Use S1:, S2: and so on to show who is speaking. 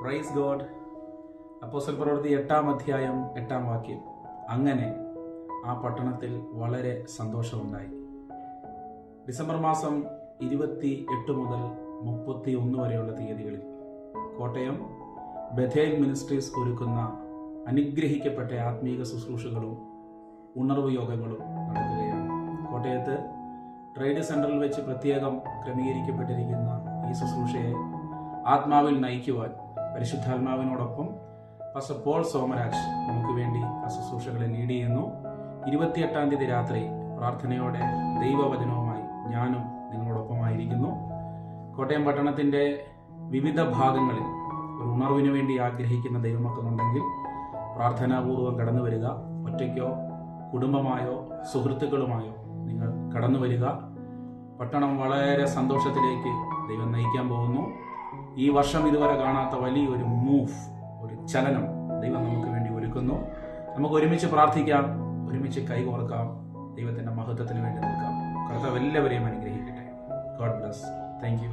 S1: Praise God. അപ്പോസ്തല പ്രവൃത്തി 8-ാം അധ്യായം 8-ാം വാക്യം. അങ്ങനെ ആ പട്ടണത്തിൽ വളരെ സന്തോഷമുണ്ടായി. ഡിസംബർ മാസം 28 മുതൽ 31 വരെയുള്ള തീയതികളിൽ കോട്ടയം ബഥേൽ മിനിസ്ട്രീസ് ഒരുക്കുന്ന അനുഗ്രഹിക്കപ്പെട്ട ആത്മീക ശുശ്രൂഷകളും ഉണർവ് യോഗങ്ങളും നടക്കുകയാണ്. കോട്ടയത്ത് ട്രേഡ് സെന്ററിൽ വെച്ച് പ്രത്യേകം ക്രമീകരിക്കപ്പെട്ടിരിക്കുന്ന ഈ ശുശ്രൂഷയെ ആത്മാവിൽ നയിക്കുവാൻ പരിശുദ്ധാത്മാവിനോടൊപ്പം പാസ്റ്റർ പോൾ സോമരാജ് നമുക്ക് വേണ്ടി ആ ശുശ്രൂഷകളെ ലീഡ് ചെയ്യുന്നു. 28-ാം തീയതി രാത്രി പ്രാർത്ഥനയോടെ ദൈവവചനവുമായി ഞാനും നിങ്ങളോടൊപ്പമായിരിക്കുന്നു. കോട്ടയം പട്ടണത്തിൻ്റെ വിവിധ ഭാഗങ്ങളിൽ ഒരു ഉണർവിന് വേണ്ടി ആഗ്രഹിക്കുന്ന ദൈവമക്കളുണ്ടെങ്കിൽ പ്രാർത്ഥനാപൂർവ്വം കടന്നു വരിക. ഒറ്റയ്ക്കോ കുടുംബമായോ സുഹൃത്തുക്കളുമായോ നിങ്ങൾ കടന്നു വരിക. പട്ടണം വളരെ സന്തോഷത്തിലേക്ക് ദൈവം നയിക്കാൻ പോകുന്നു. ഈ വർഷം ഇതുവരെ കാണാത്ത വലിയൊരു ഒരു ചലനം ദൈവം നമുക്ക് വേണ്ടി ഒരുക്കുന്നു. നമുക്ക് ഒരുമിച്ച് പ്രാർത്ഥിക്കാം, ഒരുമിച്ച് കൈകോർക്കാം, ദൈവത്തിൻ്റെ മഹത്വത്തിന് വേണ്ടി നിൽക്കാം. കർത്താവ് എല്ലാവരെയും അനുഗ്രഹിക്കട്ടെ. God bless. Thank you.